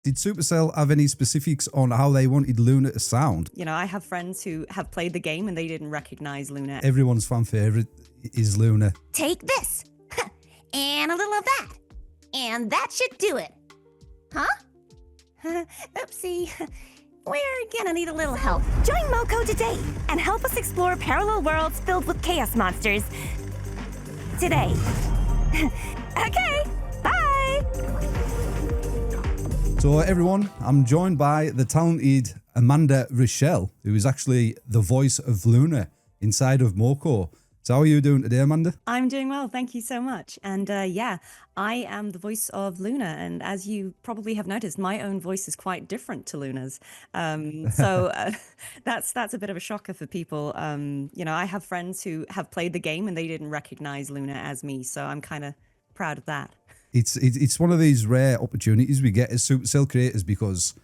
Did Supercell have any specifics on how they wanted Luna to sound? You know, I have friends who have played the game and they didn't recognize Luna. Everyone's fan favorite is Luna. Take this. And a little of that. And that should do it. Huh? Oopsie. We're gonna need a little help. Join Moco today and help us explore parallel worlds filled with chaos monsters. Today. Okay, bye! So everyone, I'm joined by the talented Amanda Rischel, who is actually the voice of Luna inside of Moco. So how are you doing today, Amanda? I'm doing well, thank you so much. And yeah, I am the voice of Luna, and as you probably have noticed, my own voice is quite different to Luna's. So that's a bit of a shocker for people. You know, I have friends who have played the game and they didn't recognize Luna as me, so I'm kind of proud of that. It's one of these rare opportunities we get as Supercell creators because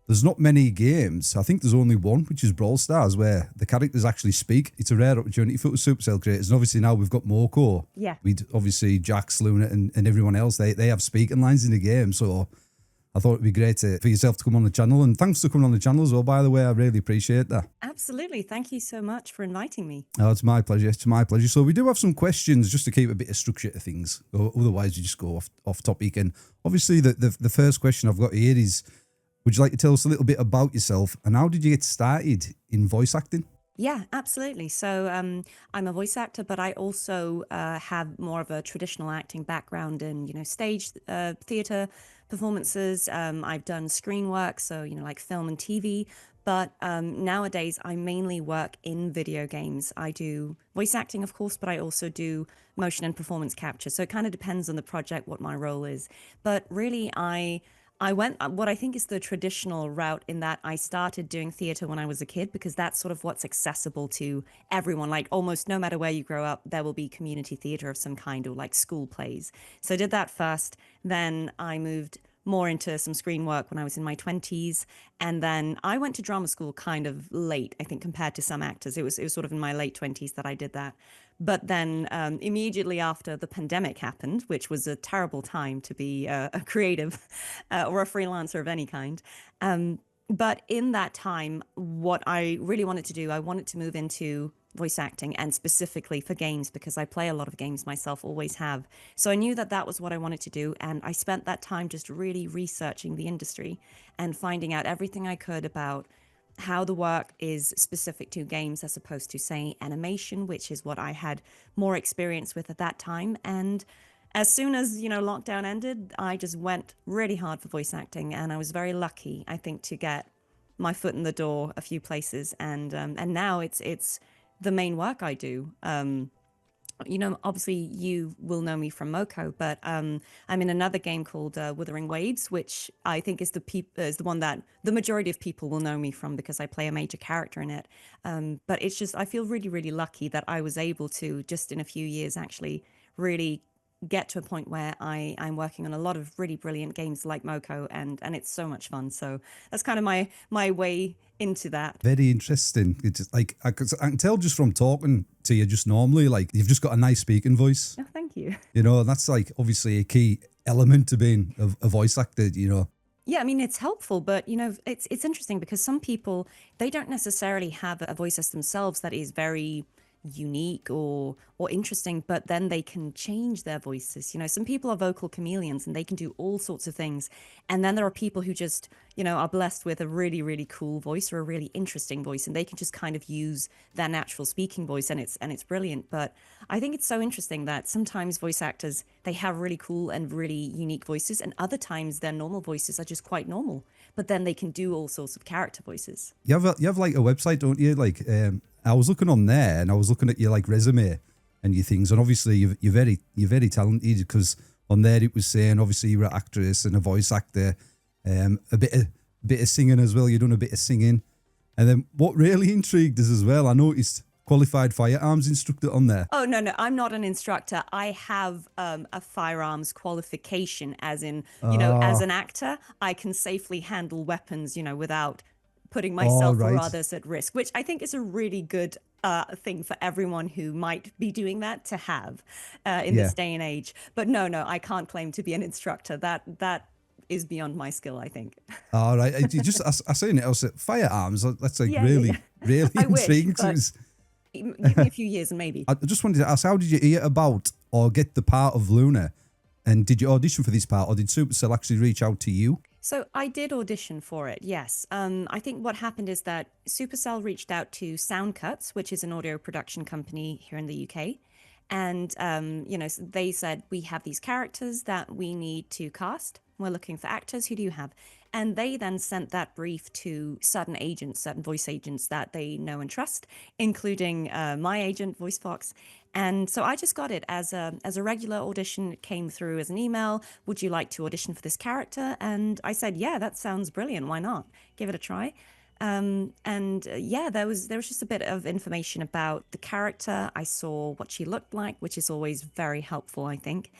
there's not many games. I think there's only one, which is Brawl Stars, where the characters actually speak. It's a rare opportunity for Supercell creators. And obviously now we've got Moco. Yeah. We'd obviously Jax, Luna, and everyone else. They have speaking lines in the game. So I thought it'd be great for yourself to come on the channel. And thanks for coming on the channel as well, by the way. I really appreciate that. Absolutely. Thank you so much for inviting me. Oh, it's my pleasure. It's my pleasure. So we do have some questions just to keep a bit of structure to things. Otherwise, you just go off topic. And obviously, the first question I've got here is, would you like to tell us a little bit about yourself and how did you get started in voice acting? Yeah, absolutely. So I'm a voice actor, but I also have more of a traditional acting background in, you know, stage theater performances. I've done screen work, so, you know, like film and TV. But nowadays, I mainly work in video games. I do voice acting, of course, but I also do motion and performance capture. So it kind of depends on the project, what my role is. But really, I went what I think is the traditional route in that I started doing theater when I was a kid because that's sort of what's accessible to everyone. Like almost no matter where you grow up, there will be community theater of some kind or like school plays. So I did that first. Then I moved more into some screen work when I was in my 20s. And then I went to drama school kind of late, I think, compared to some actors. It was sort of in my late 20s that I did that. But then immediately after the pandemic happened, which was a terrible time to be a creative or a freelancer of any kind. But in that time, what I really wanted to do, I wanted to move into voice acting and specifically for games because I play a lot of games myself, always have. So I knew that that was what I wanted to do. And I spent that time just really researching the industry and finding out everything I could about how the work is specific to games as opposed to, say, animation, which is what I had more experience with at that time. And as soon as, you know, lockdown ended, I just went really hard for voice acting. And I was very lucky, I think, to get my foot in the door a few places. And now it's the main work I do. You know, obviously you will know me from Moco, but I'm in another game called Wuthering Waves, which I think is the one that the majority of people will know me from because I play a major character in it. But it's just, I feel really, really lucky that I was able to just in a few years actually really get to a point where I'm working on a lot of really brilliant games like Moco, and it's so much fun. So that's kind of my way into that. Very interesting. It's like I can tell just from talking to you just normally, like you've just got a nice speaking voice. Oh, thank you. You know, that's like obviously a key element to being a voice actor, you know. Yeah, I mean, it's helpful, but, you know, it's interesting because some people, they don't necessarily have a voice as themselves that is very unique or interesting, but then they can change their voices. You know, some people are vocal chameleons and they can do all sorts of things. And then there are people who just, you know, are blessed with a really, really cool voice or a really interesting voice, and they can just kind of use their natural speaking voice, and it's brilliant. But I think it's so interesting that sometimes voice actors, they have really cool and really unique voices, and other times their normal voices are just quite normal, but then they can do all sorts of character voices. You have like a website, don't you? Like I was looking on there and I was looking at your like resume and your things, and obviously you're very talented because on there it was saying obviously you're an actress and a voice actor, a bit of singing as well. You've done a bit of singing, and then what really intrigued us as well, I noticed qualified firearms instructor on there. Oh, no, I'm not an instructor. I have a firearms qualification, as in, you know, as an actor, I can safely handle weapons, you know, without putting myself or others at risk, which I think is a really good thing for everyone who might be doing that to have in this day and age. But no, I can't claim to be an instructor. That is beyond my skill, I think. All right. You just, I seen it. I was like, firearms. That's like Yeah, really, yeah. really I wish, intriguing. 'Cause it but- was- Give me a few years and maybe. I just wanted to ask, how did you hear about or get the part of Luna? And did you audition for this part, or did Supercell actually reach out to you? So I did audition for it, yes. I think what happened is that Supercell reached out to Soundcuts, which is an audio production company here in the UK. And, so they said, we have these characters that we need to cast. We're looking for actors. Who do you have? And they then sent that brief to certain agents, certain voice agents that they know and trust, including my agent, VoiceFox. And so I just got it as a regular audition. It came through as an email. Would you like to audition for this character? And I said, yeah, that sounds brilliant. Why not? Give it a try. There was just a bit of information about the character. I saw what she looked like, which is always very helpful, I think.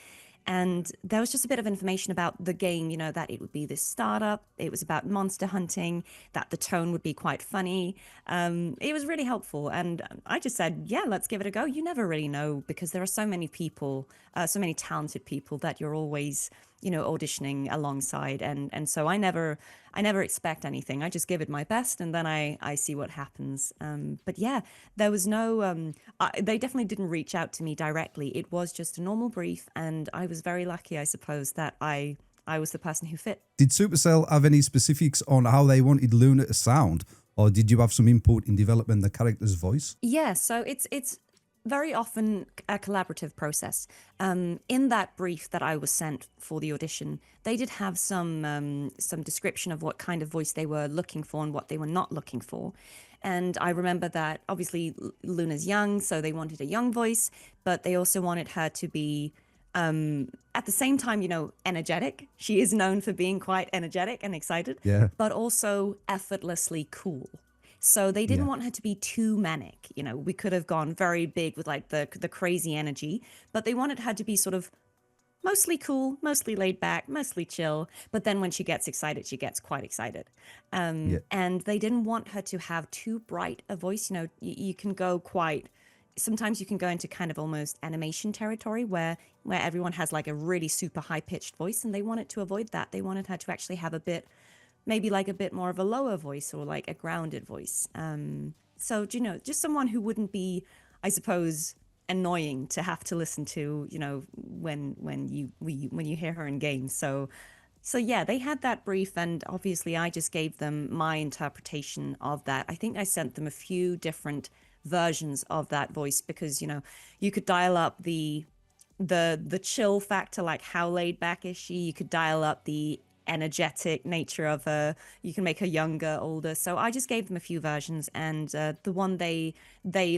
And there was just a bit of information about the game, that it would be this startup. It was about monster hunting, that the tone would be quite funny. It was really helpful. And I just said, yeah, let's give it a go. You never really know, because there are so many people, so many talented people that you're always, auditioning alongside. And so I never expect anything. I just give it my best, and then I see what happens. But yeah, there was no, they definitely didn't reach out to me directly. It was just a normal brief, and I was very lucky, I suppose, that I was the person who fit. Did Supercell have any specifics on how they wanted Luna to sound, or did you have some input in developing the character's voice? Yeah, so it's very often a collaborative process. In that brief that I was sent for the audition, they did have some description of what kind of voice they were looking for and what they were not looking for. And I remember that obviously Luna's young, so they wanted a young voice, but they also wanted her to be at the same time, energetic. She is known for being quite energetic and excited, Yeah. but also effortlessly cool. So they didn't want her to be too manic. We could have gone very big with like the crazy energy, but they wanted her to be sort of mostly cool, mostly laid back, mostly chill. But then when she gets excited, she gets quite excited. And they didn't want her to have too bright a voice. You can go quite, sometimes you can go into kind of almost animation territory where everyone has like a really super high pitched voice, and they wanted to avoid that. They wanted her to actually have a bit more of a lower voice, or like a grounded voice. So, just someone who wouldn't be, I suppose, annoying to have to listen to, when you hear her in games. So yeah, they had that brief, and obviously I just gave them my interpretation of that. I think I sent them a few different versions of that voice, because, you could dial up the chill factor, like how laid back is she. You could dial up the energetic nature of her. You can make her younger, older. So I just gave them a few versions, and the one they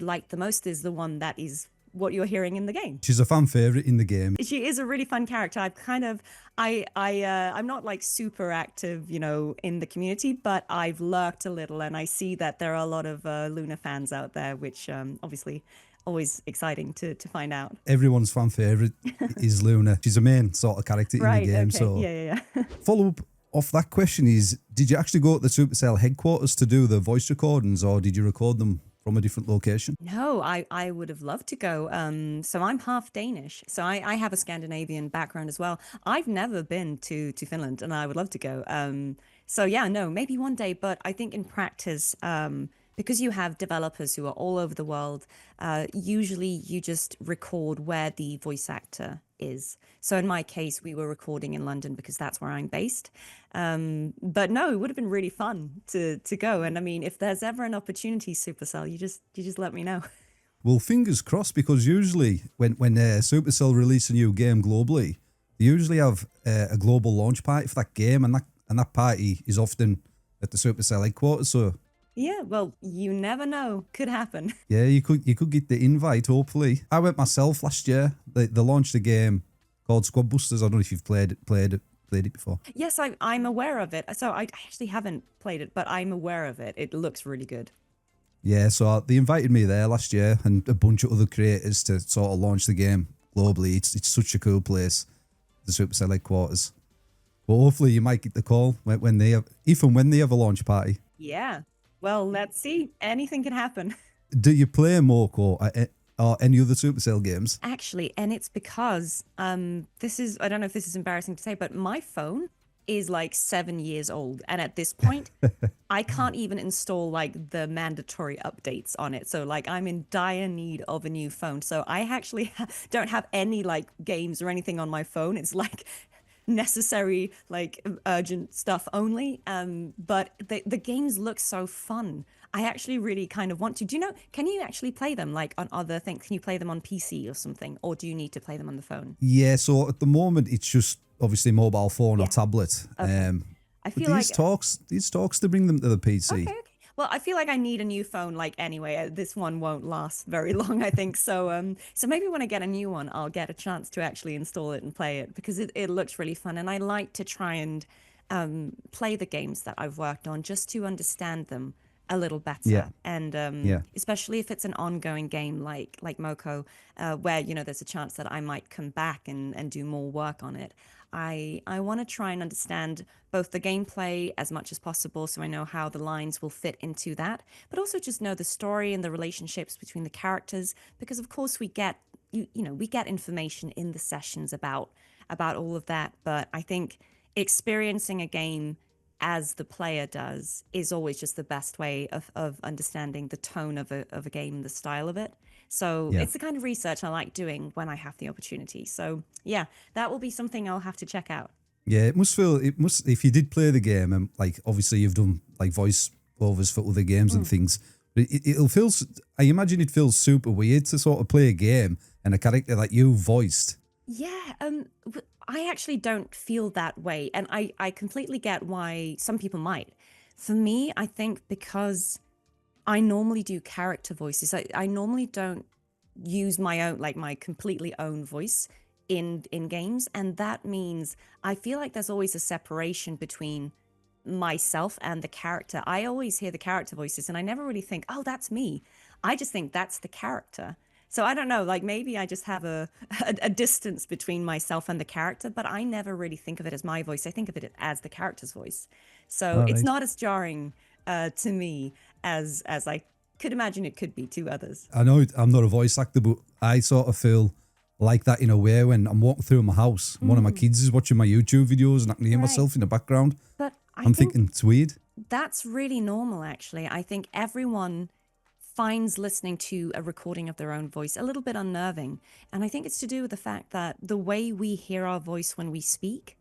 liked the most is the one that is what you're hearing in the game. She's a fan favorite in the game. She is a really fun character. I've kind of, I'm not like super active, in the community, but I've lurked a little, and I see that there are a lot of Luna fans out there, which obviously always exciting to find out. Everyone's fan favorite is Luna. She's a main sort of character in the game. Okay. So Yeah. follow up off that question is, did you actually go to the Supercell headquarters to do the voice recordings, or did you record them from a different location? No, I would have loved to go. So I'm half Danish, so I have a Scandinavian background as well. I've never been to Finland, and I would love to go. So yeah, no, maybe one day, but I think in practice, because you have developers who are all over the world, usually you just record where the voice actor is. So in my case, we were recording in London because that's where I'm based. But no, it would have been really fun to go. And I mean, if there's ever an opportunity, Supercell, you just let me know. Well, fingers crossed, because usually when Supercell release a new game globally, they usually have a global launch party for that game, and that party is often at the Supercell headquarters. So Yeah, well, you never know. Could happen. yeah, you could get the invite, hopefully. I went myself last year. They launched a game called Squad Busters. I don't know if you've played it before. Yes, I'm aware of it. So I actually haven't played it, but I'm aware of it. It looks really good. Yeah, so they invited me there last year, and a bunch of other creators, to sort of launch the game globally. It's such a cool place, the Supercell headquarters. But hopefully you might get the call when they have a launch party. Yeah. Well, let's see. Anything can happen. Do you play Moco or any other Supercell games? Actually, and it's because I don't know if this is embarrassing to say, but my phone is like 7 years old, and at this point I can't even install like the mandatory updates on it. So like I'm in dire need of a new phone. So I actually don't have any like games or anything on my phone. It's like necessary, like urgent stuff only. But the games look so fun. I actually really kind of want to. Do you know, can you actually play them like on other things? Can you play them on PC or something? Or do you need to play them on the phone? Yeah, so at the moment it's just obviously mobile phone Yeah. or tablet. Okay. I But feel like these talks to bring them to the PC. okay. Well, I feel like I need a new phone like anyway. This one won't last very long, I think. So maybe when I get a new one, I'll get a chance to actually install it and play it because it looks really fun. And I like to try and play the games that I've worked on just to understand them a little better. Yeah. And Yeah. especially if it's an ongoing game like Moco, where, you know, there's a chance that I might come back and do more work on it. I want to try and understand both the gameplay as much as possible so I know how the lines will fit into that, but also just know the story and the relationships between the characters, because of course we get we get information in the sessions about all of that, but I think experiencing a game as the player does is always just the best way of understanding the tone of a game, the style of it. So Yeah. it's the kind of research I like doing when I have the opportunity. So yeah, that will be something I'll have to check out. Yeah, it must if you did play the game, and like obviously you've done like voice overs for other games and things, but it'll feel, I imagine it feels super weird to sort of play a game and a character that you voiced. Yeah, I actually don't feel that way, and I completely get why some people might. For me, I think because I normally do character voices. I normally don't use my own, like my completely own voice in games, and that means I feel like there's always a separation between myself and the character. I always hear the character voices and I never really think, oh, that's me. I just think that's the character. So I don't know, like maybe I just have a distance between myself and the character, but I never really think of it as my voice. I think of it as the character's voice. So All it's right. not as jarring to me as I could imagine it could be to others. I know I'm not a voice actor, but I sort of feel like that in a way when I'm walking through my house and one of my kids is watching my YouTube videos and I can hear Right. myself in the background. But I I'm think thinking it's weird. that's really normal, actually. I think everyone finds listening to a recording of their own voice a little bit unnerving. And I think it's to do with the fact that the way we hear our voice when we speak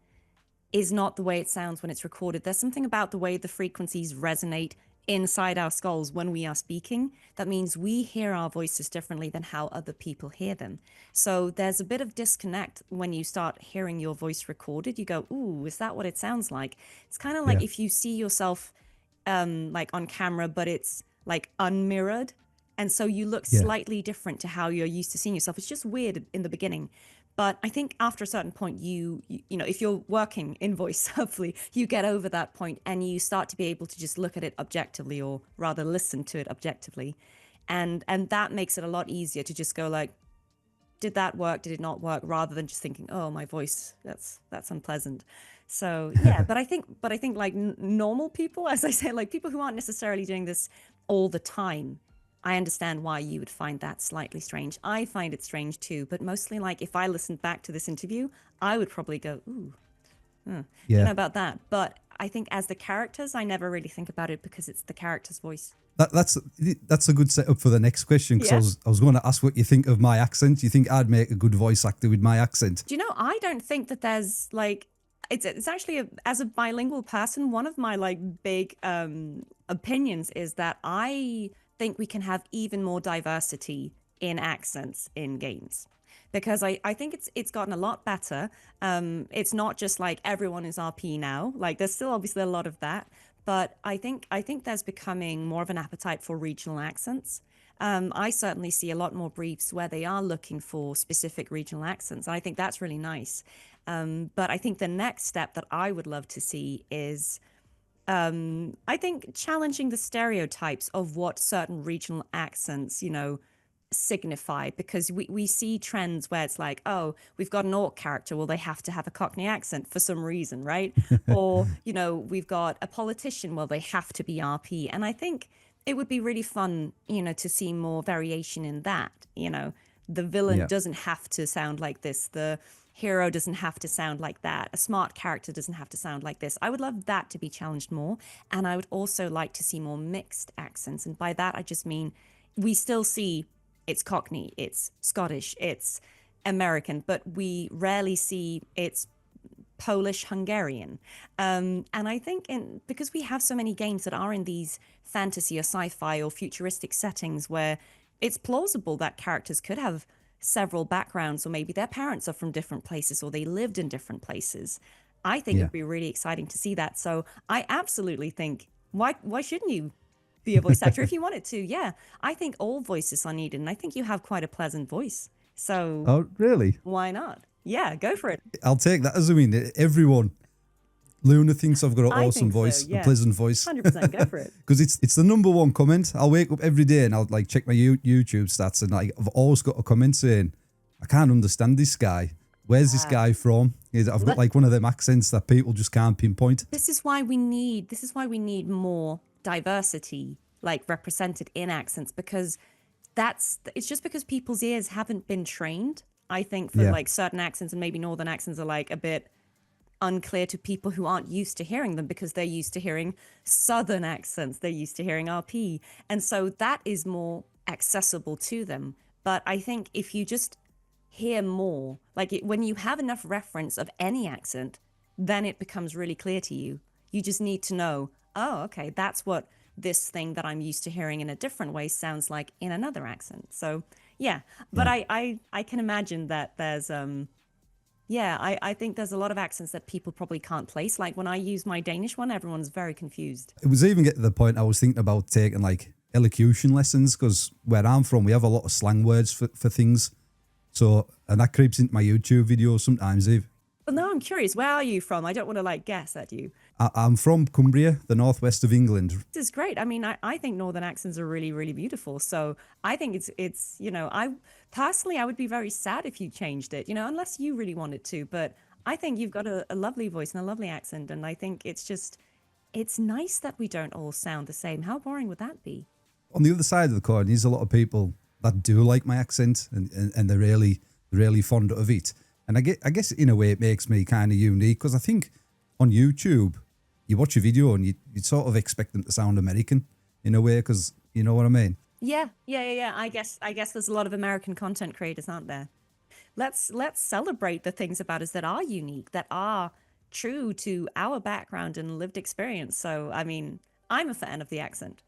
is not the way it sounds when it's recorded. There's something about the way the frequencies resonate inside our skulls when we are speaking. That means we hear our voices differently than how other people hear them. So there's a bit of disconnect when you start hearing your voice recorded. You go, ooh, is that what it sounds like? It's kind of like Yeah. if you see yourself like on camera, but it's like unmirrored. And so you look Yeah. slightly different to how you're used to seeing yourself. It's just weird in the beginning. But I think after a certain point, you know, if you're working in voice, hopefully you get over that point and you start to be able to just look at it objectively, or rather listen to it objectively. And that makes it a lot easier to just go like, did that work? Did it not work? Rather than just thinking, oh, my voice, that's unpleasant. So yeah, but I think like normal people, as I say, like people who aren't necessarily doing this all the time, I understand why you would find that slightly strange. I find it strange too, but mostly like if I listened back to this interview, I would probably go, ooh, don't Yeah. know about that. But I think as the characters, I never really think about it because it's the character's voice. That's a good setup for the next question, because Yeah. I was going to ask what you think of my accent. Do you think I'd make a good voice actor with my accent? Do you know, I don't think that there's like, it's actually as a bilingual person, one of my like big opinions is that I think we can have even more diversity in accents in games, because I think it's gotten a lot better. It's not just like everyone is RP now. Like there's still obviously a lot of that, but I think there's becoming more of an appetite for regional accents. I certainly see a lot more briefs where they are looking for specific regional accents, and I think that's really nice. But I think the next step that I would love to see is, I think, challenging the stereotypes of what certain regional accents, you know, signify, because we see trends where it's like, oh, we've got an orc character, well, they have to have a Cockney accent for some reason, right? Or, you know, we've got a politician, well, they have to be RP. And I think it would be really fun, you know, to see more variation in that. You know, the villain Yeah. doesn't have to sound like this. The hero doesn't have to sound like that. A smart character doesn't have to sound like this. I would love that to be challenged more. And I would also like to see more mixed accents. And by that, I just mean we still see it's Cockney, it's Scottish, it's American, but we rarely see it's Polish, Hungarian. And I think because we have so many games that are in these fantasy or sci-fi or futuristic settings where it's plausible that characters could have several backgrounds, or maybe their parents are from different places or they lived in different places. I think Yeah. it'd be really exciting to see that. So I absolutely think, why shouldn't you be a voice actor if you wanted to? Yeah, I think all voices are needed, and I think you have quite a pleasant voice. So Oh, really? why not? Yeah, go for it. I'll take that as a win. Everyone. Luna thinks I've got an I awesome think so, voice, yeah. a pleasant voice. 100%, go for it. Because it's the number one comment. I'll wake up every day and I'll like check my YouTube stats, and like I've always got a comment saying, I can't understand this guy. Where's this guy from? I've got like one of them accents that people just can't pinpoint. This is why we need more diversity, like represented in accents, because it's just because people's ears haven't been trained, I think, for Yeah. like certain accents, and maybe northern accents are like a bit unclear to people who aren't used to hearing them because they're used to hearing southern accents, they're used to hearing RP, and so that is more accessible to them. But I think if you just hear more, like when you have enough reference of any accent, then it becomes really clear to you. You just need to know, oh, okay, that's what this thing that I'm used to hearing in a different way sounds like in another accent. So yeah, but I can imagine that there's I think there's a lot of accents that people probably can't place. Like when I use my Danish one, everyone's very confused. It was even get to the point I was thinking about taking like elocution lessons, because where I'm from, we have a lot of slang words for things. So, and that creeps into my YouTube videos sometimes, Eve. But now I'm curious, where are you from? I don't want to like guess at you. I'm from Cumbria, the northwest of England. This is great. I mean, I think northern accents are really, really beautiful. So I think it's I personally, I would be very sad if you changed it, unless you really wanted to. But I think you've got a lovely voice and a lovely accent. And I think it's nice that we don't all sound the same. How boring would that be? On the other side of the coin, there's a lot of people that do like my accent, and they're really fond of it. And I guess in a way it makes me kind of unique, because I think on YouTube, you watch a video and you sort of expect them to sound American in a way, because you know what I mean? Yeah. I guess there's a lot of American content creators, aren't there? Let's celebrate the things about us that are unique, that are true to our background and lived experience. So, I mean, I'm a fan of the accent.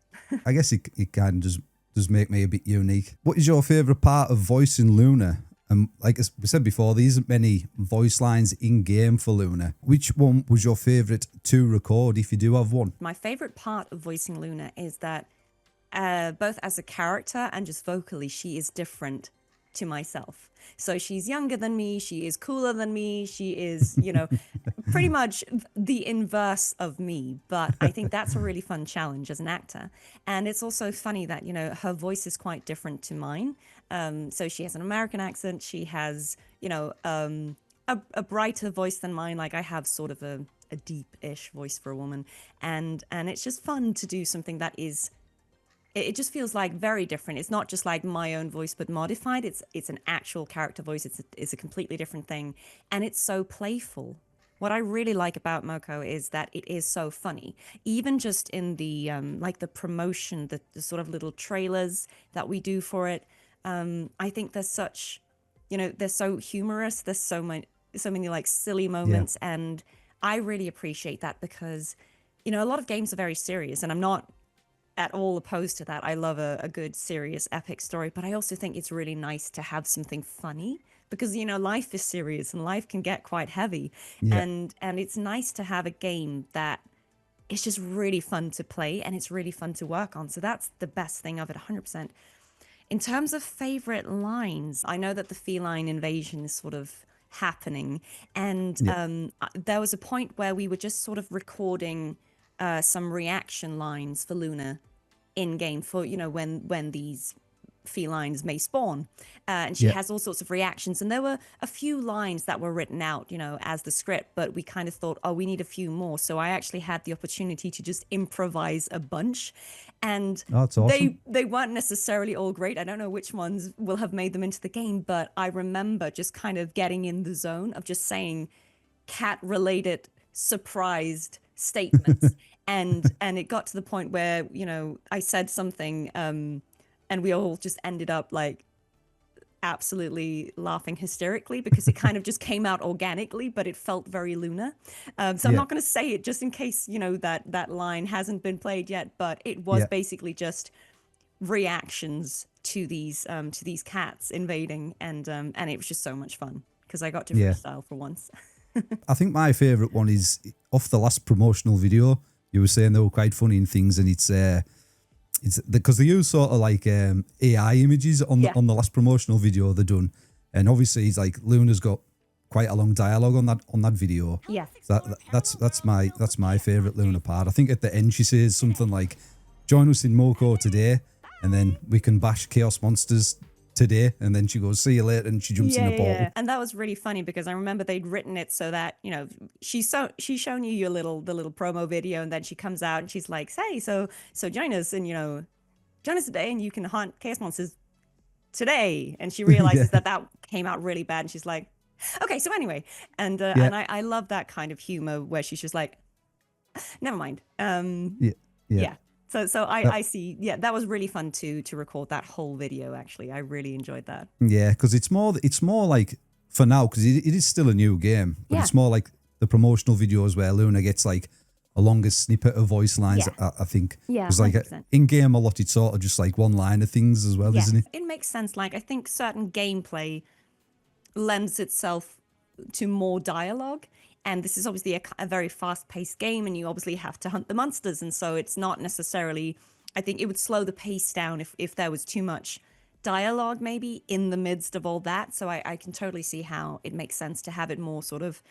I guess it kind of does make me a bit unique. What is your favourite part of voicing Luna? Like we said before, there isn't many voice lines in-game for Luna. Which one was your favourite to record, if you do have one? My favourite part of voicing Luna is that both as a character and just vocally, she is different to myself. So she's younger than me, she is cooler than me, she is, pretty much the inverse of me. But I think that's a really fun challenge as an actor. And it's also funny that, her voice is quite different to mine. So she has an American accent, she has, a brighter voice than mine. Like I have sort of a deep-ish voice for a woman. And it's just fun to do something that is, it just feels like very different. It's not just like my own voice, but modified. It's an actual character voice. It's a completely different thing. And it's so playful. What I really like about Moco is that it is so funny. Even just in the, like the promotion, the sort of little trailers that we do for it, I think there's such, they're so humorous. There's so many like silly moments. Yeah. And I really appreciate that because, a lot of games are very serious, and I'm not at all opposed to that. I love a good, serious, epic story, but I also think it's really nice to have something funny because, life is serious and life can get quite heavy. Yeah. And it's nice to have a game that is just really fun to play and it's really fun to work on. So that's the best thing of it, 100%. In terms of favorite lines, I know that the feline invasion is sort of happening. And there was a point where we were just sort of recording some reaction lines for Luna in game for, when these felines may spawn. And she has all sorts of reactions. And there were a few lines that were written out, you know, as the script, but we kind of thought, oh, we need a few more. So I actually had the opportunity to just improvise a bunch. And that's awesome. they weren't necessarily all great. I don't know which ones will have made them into the game, but I remember just kind of getting in the zone of just saying cat-related surprised statements. and it got to the point where, you know, I said something and we all just ended up like absolutely laughing hysterically because it kind of just came out organically, but it felt very Luna. So I'm not going to say it just in case, you know, that line hasn't been played yet, but it was basically just reactions to these cats invading, and it was just so much fun because I got to freestyle for once. I think my favourite one is off the last promotional video. You were saying they were quite funny and things, and it's because they use sort of like AI images on the last promotional video they done, and obviously it's like Luna's got quite a long dialogue on that video. Yes. That's my favourite Luna part. I think at the end she says something like, "Join us in Moco today, and then we can bash Chaos Monsters today," and then she goes, "See you later," and she jumps in a portal. And that was really funny because I remember they'd written it so that, you know, she's shown you the little promo video, and then she comes out and she's like, "Hey, so join us, and, you know, join us today and you can hunt Chaos Monsters today." And she realizes that came out really bad, and she's like, "Okay, so anyway," and I love that kind of humor where she's just like, "Never mind." So I see. Yeah, that was really fun to record that whole video. Actually, I really enjoyed that. Yeah, because it's more like, for now, because it is still a new game, but it's more like the promotional videos where Luna gets like a longer snippet of voice lines. I think. Yeah, because like in game a lot, it's sort of just like one liner things as well, isn't it? It makes sense. Like I think certain gameplay lends itself to more dialogue. And this is obviously a very fast-paced game, and you obviously have to hunt the monsters. And so it's not necessarily, I think it would slow the pace down if there was too much dialogue maybe in the midst of all that. So I can totally see how it makes sense to have it more sort of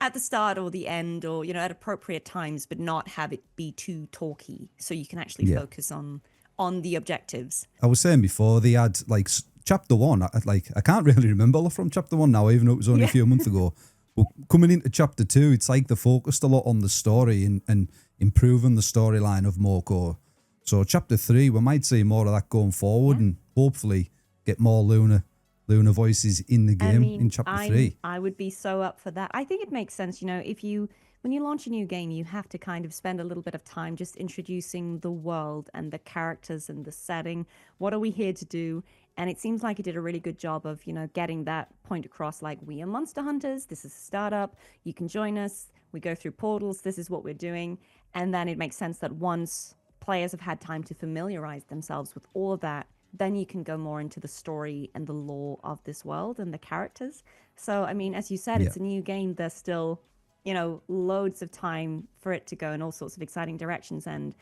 at the start or the end, or, you know, at appropriate times, but not have it be too talky. So you can actually focus on the objectives. I was saying before, they had like chapter 1, I can't really remember from chapter 1 now, even though it was only a few months ago. But coming into chapter 2, it's like they focused a lot on the story and improving the storyline of Moco. So chapter 3, we might see more of that going forward, and hopefully get more Luna voices in the game in chapter 3. I would be so up for that. I think it makes sense, you know, when you launch a new game, you have to kind of spend a little bit of time just introducing the world and the characters and the setting. What are we here to do? And it seems like it did a really good job of, you know, getting that point across, like, we are monster hunters. This is a startup. You can join us. We go through portals. This is what we're doing. And then it makes sense that once players have had time to familiarize themselves with all of that, then you can go more into the story and the lore of this world and the characters. So, I mean, as you said, it's a new game. There's still, you know, loads of time for it to go in all sorts of exciting directions. And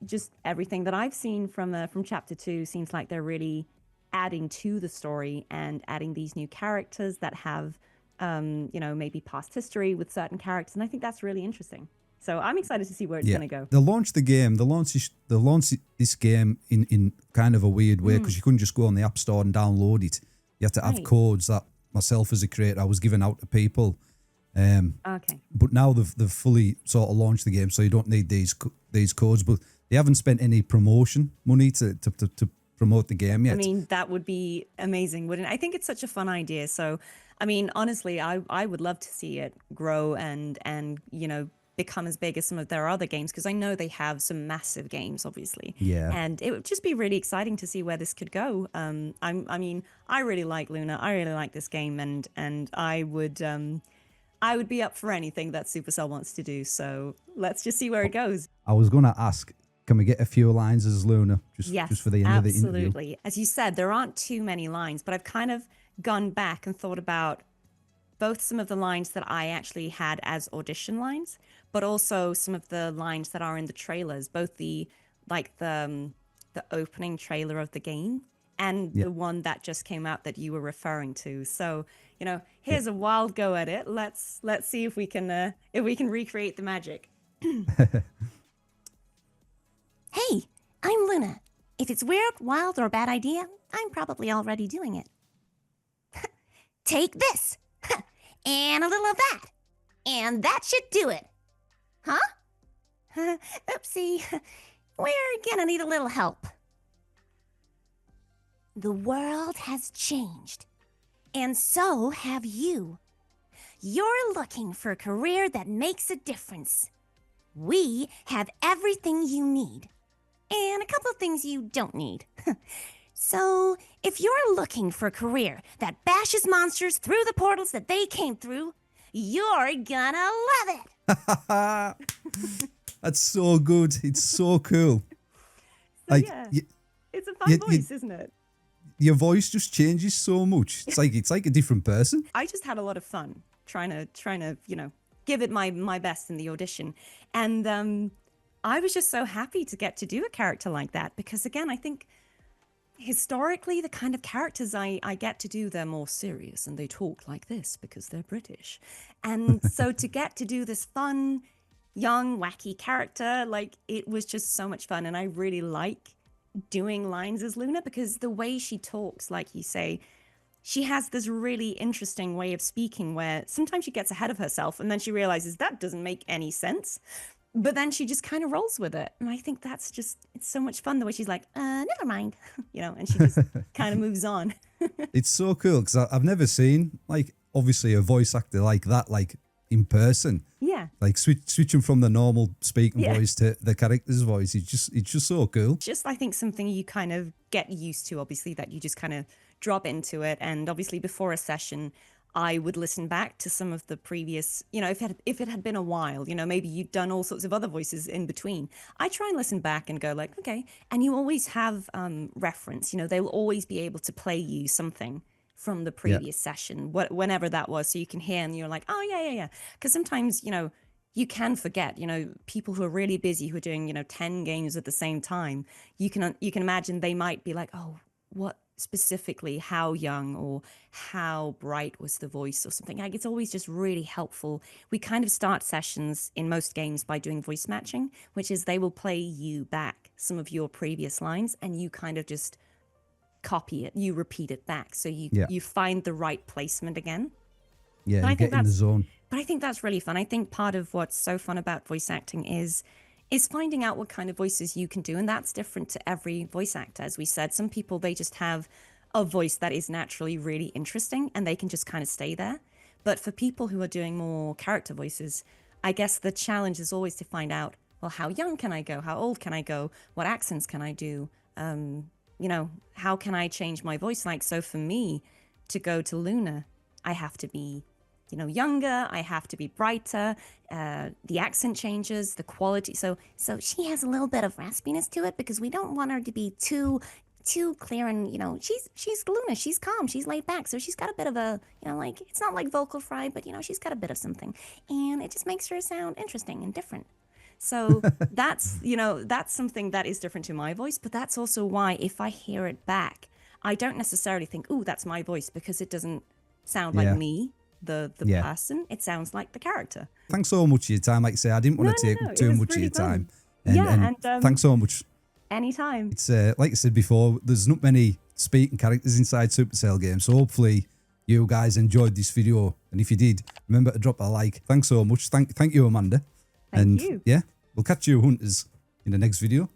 just everything that I've seen from chapter 2 seems like they're really adding to the story and adding these new characters that have, you know, maybe past history with certain characters. And I think that's really interesting. So I'm excited to see where it's going to go. They launched the game. They launched this game in kind of a weird way, because you couldn't just go on the App Store and download it. You had to have codes that myself as a creator I was giving out to people. But now they've fully sort of launched the game, so you don't need these codes. But they haven't spent any promotion money to promote the game yet. I mean, that would be amazing, wouldn't it? I think it's such a fun idea. So, I mean, honestly, I would love to see it grow and you know, become as big as some of their other games, because I know they have some massive games, obviously. Yeah. And it would just be really exciting to see where this could go. I mean, I really like Luna. I really like this game, and I would be up for anything that Supercell wants to do. So let's just see where it goes. I was going to ask, can we get a few lines as Luna just for the end of the interview? Absolutely. As you said, there aren't too many lines, but I've kind of gone back and thought about both some of the lines that I actually had as audition lines, but also some of the lines that are in the trailers, both the opening trailer of the game and the one that just came out that you were referring to. So, you know, here's a wild go at it. Let's see if we can recreate the magic. Hey, I'm Luna. If it's weird, wild, or a bad idea, I'm probably already doing it. Take this, and a little of that, and that should do it. Huh? Oopsie, we're gonna need a little help. The world has changed, and so have you. You're looking for a career that makes a difference. We have everything you need, and a couple of things you don't need. So, if you're looking for a career that bashes monsters through the portals that they came through, you're gonna love it. That's so good. It's so cool. So yeah, it's a fun voice, isn't it? Your voice just changes so much. It's like a different person. I just had a lot of fun trying to give it my best in the audition, and I was just so happy to get to do a character like that because again, I think historically the kind of characters I get to do, they're more serious and they talk like this because they're British, and so to get to do this fun, young, wacky character, like it was just so much fun, and I really like doing lines as Luna because the way she talks, like you say, she has this really interesting way of speaking where sometimes she gets ahead of herself and then she realizes that doesn't make any sense. But then she just kind of rolls with it. And I think that's just, it's so much fun the way she's like, never mind, and she just kind of moves on. It's so cool because I've never seen, like, obviously a voice actor like that, like, in person. Yeah. Like, switching from the normal speaking voice to the character's voice. It's just so cool. Just, I think, something you kind of get used to, obviously, that you just kind of drop into it. And obviously, before a session, I would listen back to some of the previous, if it had been a while, maybe you'd done all sorts of other voices in between. I try and listen back and go like, okay. And you always have reference, they'll always be able to play you something from the previous session, whenever that was. So you can hear and you're like, oh, yeah. Because sometimes, you can forget, people who are really busy, who are doing, 10 games at the same time, you can imagine they might be like, oh, what specifically, how young or how bright was the voice or something. Like, it's always just really helpful. We kind of start sessions in most games by doing voice matching, which is they will play you back some of your previous lines and you kind of just copy it, you repeat it back. So you find the right placement again. Yeah, you get in the zone. But I think that's really fun. I think part of what's so fun about voice acting is finding out what kind of voices you can do. And that's different to every voice actor. As we said, some people, they just have a voice that is naturally really interesting and they can just kind of stay there. But for people who are doing more character voices, I guess the challenge is always to find out, well, how young can I go? How old can I go? What accents can I do? How can I change my voice? Like, so for me to go to Luna, I have to be younger, I have to be brighter, the accent changes, the quality. So she has a little bit of raspiness to it because we don't want her to be too clear and, she's Luna, she's calm, she's laid back. So she's got a bit of a, it's not like vocal fry, but, she's got a bit of something. And it just makes her sound interesting and different. So that's something that is different to my voice, but that's also why if I hear it back, I don't necessarily think, ooh, that's my voice because it doesn't sound like me. The person, it sounds like the character. Thanks so much for your time. Like I say, I didn't want to take too much really of your time. And thanks so much. Anytime. It's like I said before, there's not many speaking characters inside Supercell games, so hopefully you guys enjoyed this video. And if you did, remember to drop a like. Thanks so much. Thank you, Amanda. Thank you. Yeah, we'll catch you hunters in the next video.